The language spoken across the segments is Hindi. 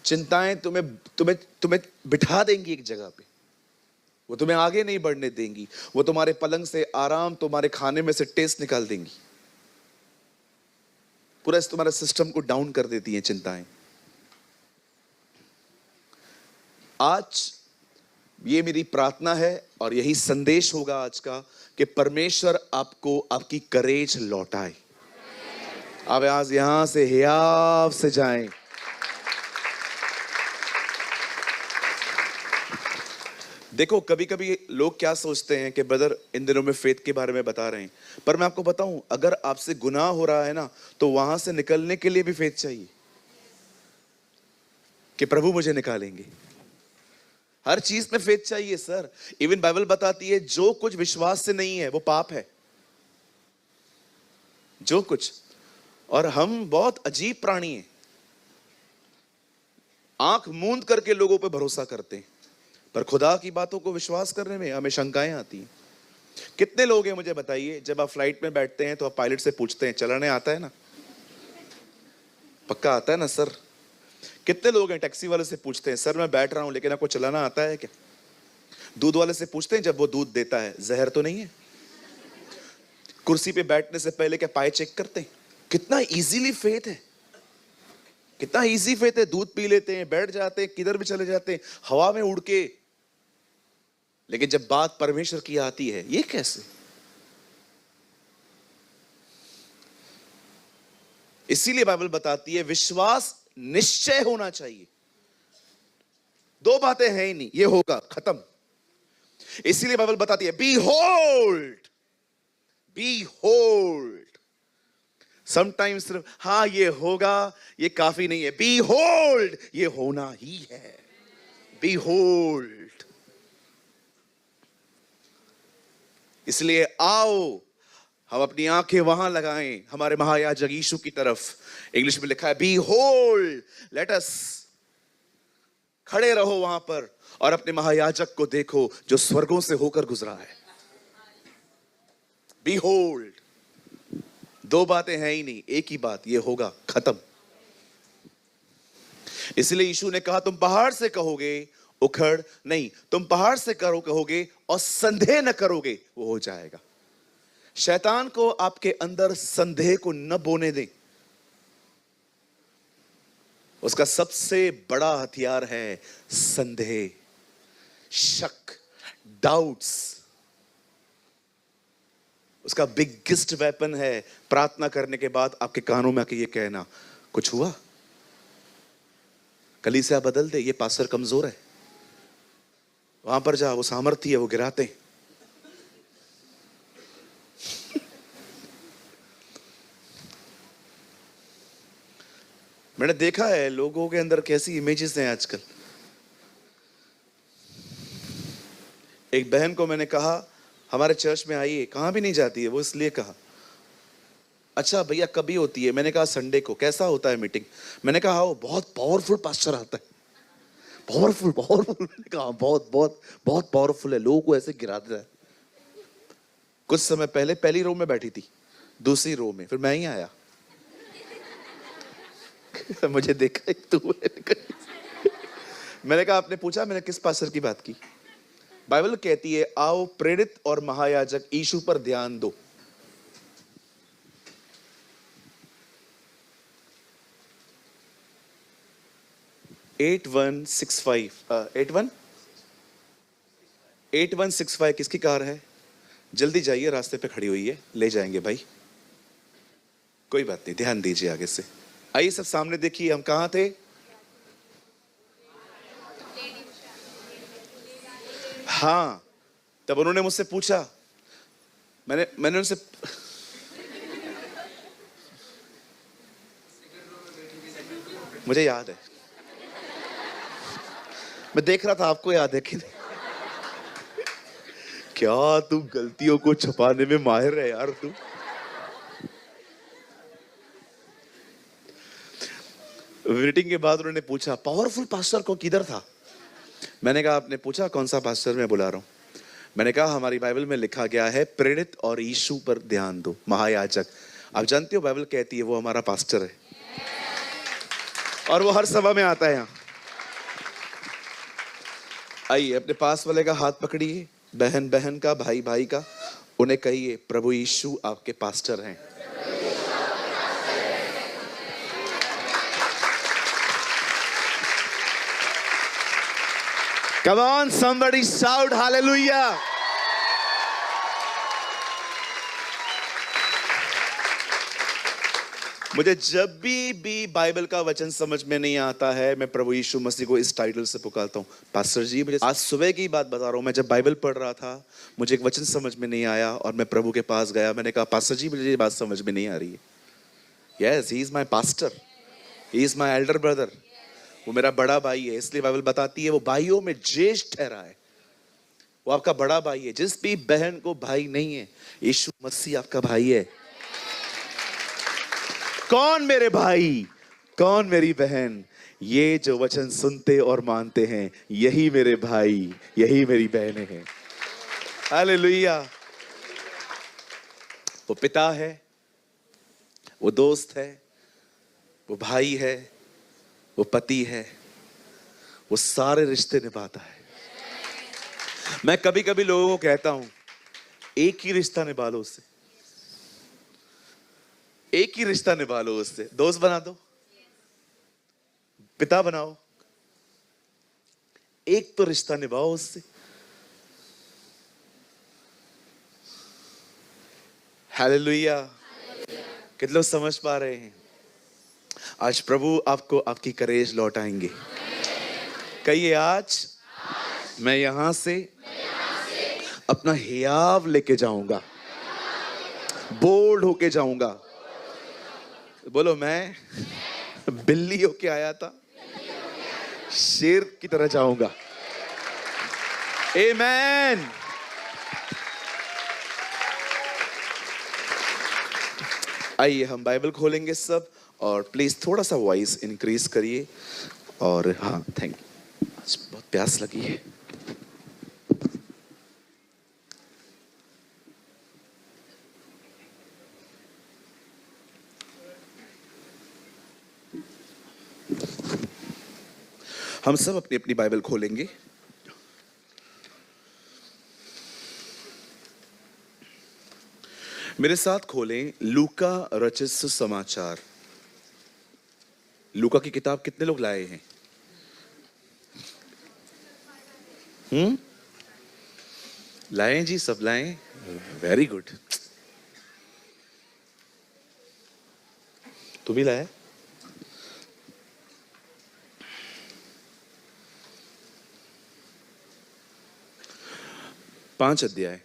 चिंताएं तुम्हें तुम्हें तुम्हें बिठा देंगी एक जगह पे, वो तुम्हें आगे नहीं बढ़ने देंगी, वो तुम्हारे पलंग से आराम, तुम्हारे खाने में से टेस्ट निकाल देंगी, पूरा तुम्हारे सिस्टम को डाउन कर देती हैं चिंताएं। आज ये मेरी प्रार्थना है और यही संदेश होगा आज का कि परमेश्वर आपको आपकी करेज लौटाए। आप आज यहां से हियाव से जाएं। देखो, कभी कभी लोग क्या सोचते हैं कि ब्रदर इन दिनों में फेथ के बारे में बता रहे हैं, पर मैं आपको बताऊं, अगर आपसे गुनाह हो रहा है ना, तो वहां से निकलने के लिए भी फेथ चाहिए कि प्रभु मुझे निकालेंगे। हर चीज में फेथ चाहिए सर। इवन बाइबल बताती है जो कुछ विश्वास से नहीं है वो पाप है, जो कुछ। और हम बहुत अजीब प्राणी हैं, आंख मूंद करके लोगों पे भरोसा करते हैं, पर खुदा की बातों को विश्वास करने में हमें शंकाएं आती हैं। कितने लोग हैं मुझे बताइए, जब आप फ्लाइट में बैठते हैं तो आप पायलट से पूछते हैं चलाने आता है ना, पक्का आता है ना सर? कितने लोग हैं टैक्सी वाले से पूछते हैं सर मैं बैठ रहा हूं लेकिन आपको चलाना आता है क्या? दूध वाले से पूछते हैं जब वो दूध देता है जहर तो नहीं है? कुर्सी पे बैठने से पहले क्या पाए चेक करते हैं? कितना इजीली फेथ है, कितना इजी फेथ है। दूध पी लेते हैं, बैठ जाते हैं, किधर भी चले जाते हैं, हवा में उड़ के। लेकिन जब बात परमेश्वर की आती है, ये कैसे? इसीलिए बाइबल बताती है विश्वास निश्चय होना चाहिए। दो बातें हैं ही नहीं, ये होगा, खत्म। इसीलिए बाइबल बताती है behold, behold. Sometimes सिर्फ हाँ ये होगा ये काफी नहीं है, बी होल्ड, ये होना ही है। Behold. इसलिए आओ हम अपनी आंखें वहां लगाएं, हमारे महायाजक यीशु की तरफ। इंग्लिश में लिखा है बी होल्ड, लेट अस। खड़े रहो वहां पर और अपने महायाजक को देखो जो स्वर्गों से होकर गुजरा है। Behold. दो बातें हैं ही नहीं, एक ही बात, ये होगा, खत्म। इसलिए यीशु ने कहा तुम पहाड़ से कहोगे उखड़, नहीं, तुम पहाड़ से कहोगे और संदेह न करोगे, वो हो जाएगा। शैतान को आपके अंदर संदेह को न बोने दें। उसका सबसे बड़ा हथियार है संदेह, शक, डाउट्स। उसका बिगेस्ट वेपन है प्रार्थना करने के बाद आपके कानों में आके ये कहना कुछ हुआ, कलीसिया बदल दे, ये पास्टर कमजोर है, वहां पर जा, वो सामर्थ्य है, वो गिराते हैं। मैंने देखा है लोगों के अंदर कैसी इमेजेस हैं आजकल। एक बहन को मैंने कहा हमारे चर्च में आइए, कहां भी नहीं जाती है वो, इसलिए कहा अच्छा भैया कभी होती है? मैंने कहा संडे को। कैसा होता है मीटिंग? मैंने कहा वो बहुत पावरफुल पास्टर आता है, पावरफुल पावरफुल। मैंने कहा बहुत बहुत बहुत पावरफुल है, लोगों को ऐसे गिरा देता है। कुछ समय पहले पहली रो में बैठी थी, दूसरी रो में, फिर मैं ही आया। मुझे देखा तू। मैंने कहा आपने पूछा मैंने किस पास्टर की बात की? बाइबल कहती है आओ प्रेरित और महायाजक यीशु पर ध्यान दो। एट 8165 किसकी कार है? जल्दी जाइए, रास्ते पे खड़ी हुई है, ले जाएंगे भाई। कोई बात नहीं, ध्यान दीजिए आगे से। आइए सब सामने देखिए, हम कहां थे? हाँ, तब उन्होंने मुझसे पूछा, मैंने उनसे मुझे याद है, मैं देख रहा था आपको याद है कि नहीं। क्या तू गलतियों को छुपाने में माहिर है यार तू। मीटिंग के बाद उन्होंने पूछा पावरफुल पास्टर को किधर था? मैंने कहा आपने पूछा कौन सा पास्टर मैं बुला रहा हूं? मैंने कहा हमारी बाइबल में लिखा गया है प्रेरित और यीशु पर ध्यान दो, महायाजक। आप जानते हो बाइबल कहती है वो हमारा पास्टर है और वो हर सभा में आता है यहाँ। आइए अपने पास वाले का हाथ पकड़िए, बहन बहन का, भाई भाई का, उन्हें कहिए प्रभु यीशु आपके पास्टर हैं। Come on, somebody shout hallelujah. मुझे जब भी बाइबल का वचन समझ में नहीं आता है, मैं प्रभु यीशु मसीह को इस टाइटल से पुकारता हूँ, पास्टर जी। मुझे आज सुबह की बात बता रहा हूँ, मैं जब बाइबल पढ़ रहा था, मुझे एक वचन समझ में नहीं आया और मैं प्रभु के पास गया। मैंने कहा पास्टर जी मुझे ये बात समझ में नहीं आ रही है। Yes, he is my pastor, he is my elder brother. वो मेरा बड़ा भाई है, इसलिए बाइबल बताती है वो भाइयों में ज्येष्ठ ठहरा है। वो आपका बड़ा भाई है। जिस भी बहन को भाई नहीं है, यीशु मसीह आपका भाई है। कौन मेरे भाई, कौन मेरी बहन? ये जो वचन सुनते और मानते हैं, यही मेरे भाई, यही मेरी बहनें हैं। हालेलुया। वो पिता है, वो दोस्त है, वो भाई है, वो पति है, वो सारे रिश्ते निभाता है। मैं कभी कभी लोगों को कहता हूं, एक ही रिश्ता निभा लो उससे, एक ही रिश्ता निभा लो उससे। दोस्त बना दो, पिता बनाओ, एक तो रिश्ता निभाओ उससे। हालेलुया। कितने लोग समझ पा रहे हैं? आज प्रभु आपको आपकी करेज लौटाएंगे। कहिए आज मैं यहां से अपना हियाव लेके जाऊंगा, बोल्ड होके जाऊंगा। बोलो, मैं बिल्ली होके आया था, शेर की तरह जाऊंगा। आमेन। आइए हम बाइबल खोलेंगे सब, और प्लीज थोड़ा सा वॉइस इंक्रीज करिए। और हाँ, थैंक यू। आज बहुत प्यास लगी है। हम सब अपनी अपनी बाइबल खोलेंगे। मेरे साथ खोलें लूका रचित सुसमाचार। लूका की किताब कितने लोग लाए हैं? लाए जी, सब लाए। Very good. तू भी लाया? पांच अध्याय।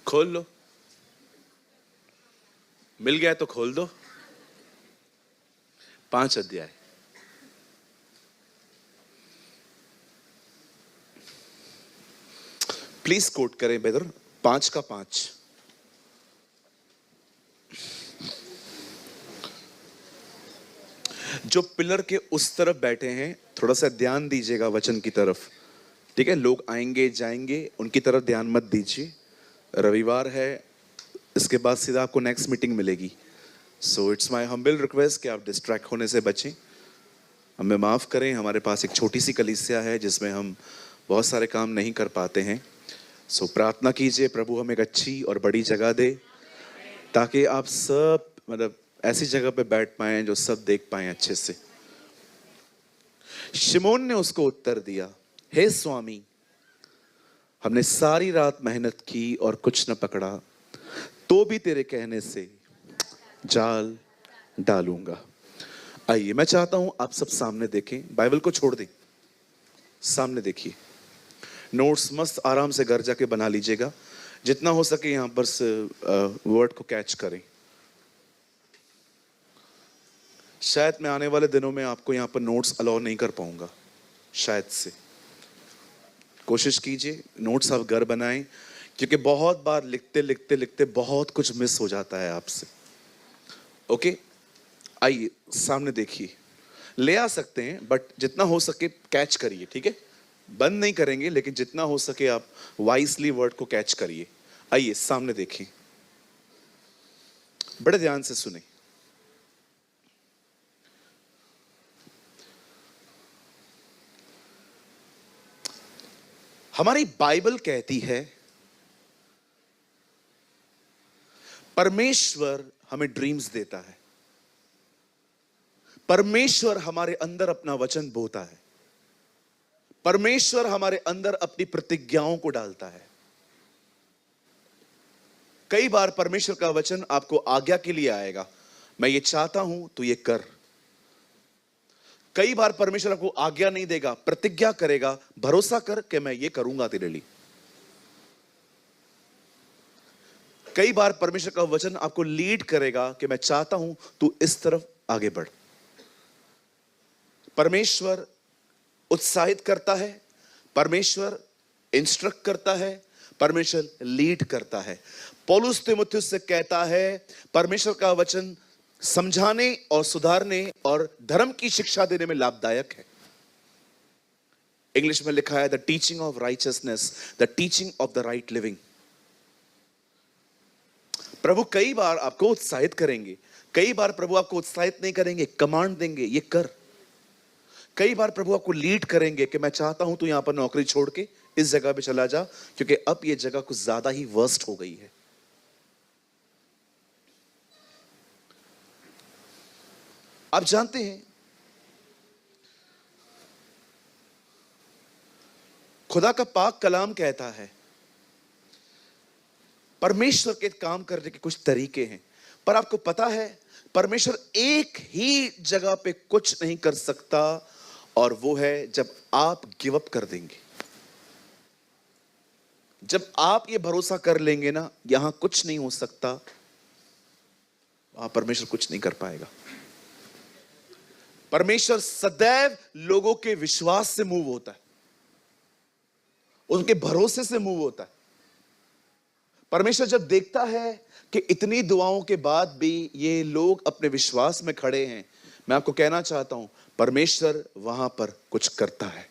खोल लो, मिल गया तो खोल दो। 5 अध्याय। प्लीज कोट करें ब्रदर, 5 का 5। जो पिलर के उस तरफ बैठे हैं, थोड़ा सा ध्यान दीजिएगा वचन की तरफ, ठीक है? लोग आएंगे जाएंगे, उनकी तरफ ध्यान मत दीजिए। रविवार है, इसके बाद सीधा आपको नेक्स्ट मीटिंग मिलेगी। So it's my humble request कि आप डिस्ट्रैक्ट होने से बचें। हमें माफ़ करें, हमारे पास एक छोटी सी कलीसिया है जिसमें हम बहुत सारे काम नहीं कर पाते हैं। सो प्रार्थना कीजिए प्रभु हमें एक अच्छी और बड़ी जगह दे, ताकि आप सब मतलब ऐसी जगह पे बैठ पाएं जो सब देख पाएं अच्छे से। शिमोन ने उसको उत्तर दिया, हे स्वामी, हमने सारी रात मेहनत की और कुछ न पकड़ा, तो भी तेरे कहने से जाल डालूंगा। आइए, मैं चाहता हूं आप सब सामने देखें, बाइबल को छोड़ दें, सामने देखिए। नोट्स मस्त आराम से घर जाके बना लीजिएगा, जितना हो सके यहां पर वर्ड को कैच करें। शायद मैं आने वाले दिनों में आपको यहां पर नोट्स अलाउ नहीं कर पाऊंगा, शायद से। कोशिश कीजिए नोट्स आप घर बनाएं, क्योंकि बहुत बार लिखते लिखते लिखते बहुत कुछ मिस हो जाता है आपसे। ओके, आइए सामने देखिए। ले आ सकते हैं बट जितना हो सके कैच करिए, ठीक है? बंद नहीं करेंगे, लेकिन जितना हो सके आप वाइसली वर्ड को कैच करिए। आइए सामने देखें, बड़े ध्यान से सुने। हमारी बाइबल कहती है परमेश्वर हमें ड्रीम्स देता है, परमेश्वर हमारे अंदर अपना वचन बोता है, परमेश्वर हमारे अंदर अपनी प्रतिज्ञाओं को डालता है। कई बार परमेश्वर का वचन आपको आज्ञा के लिए आएगा, मैं ये चाहता हूं तो ये कर। कई बार परमेश्वर आपको आज्ञा नहीं देगा, प्रतिज्ञा करेगा, भरोसा कर कि मैं ये करूंगा तेरे लिए। कई बार परमेश्वर का वचन आपको लीड करेगा कि मैं चाहता हूं तू इस तरफ आगे बढ़। परमेश्वर उत्साहित करता है, परमेश्वर इंस्ट्रक्ट करता है, परमेश्वर लीड करता है। पौलुस तीमुथियुस से कहता है परमेश्वर का वचन समझाने और सुधारने और धर्म की शिक्षा देने में लाभदायक है। इंग्लिश में लिखा है the teaching of righteousness, the teaching of the right living. प्रभु कई बार आपको उत्साहित करेंगे, कई बार प्रभु आपको उत्साहित नहीं करेंगे, कमांड देंगे ये कर। कई बार प्रभु आपको लीड करेंगे कि मैं चाहता हूं तू यहां पर नौकरी छोड़ के इस जगह पे चला जा, क्योंकि अब ये जगह कुछ ज्यादा ही वर्स्ट हो गई है। आप जानते हैं खुदा का पाक कलाम कहता है परमेश्वर के काम करने के कुछ तरीके हैं, पर आपको पता है परमेश्वर एक ही जगह पे कुछ नहीं कर सकता, और वो है जब आप गिव अप कर देंगे। जब आप ये भरोसा कर लेंगे ना यहां कुछ नहीं हो सकता, वहां परमेश्वर कुछ नहीं कर पाएगा। परमेश्वर सदैव लोगों के विश्वास से मूव होता है, उनके भरोसे से मूव होता है। परमेश्वर जब देखता है कि इतनी दुआओं के बाद भी ये लोग अपने विश्वास में खड़े हैं, मैं आपको कहना चाहता हूं परमेश्वर वहां पर कुछ करता है।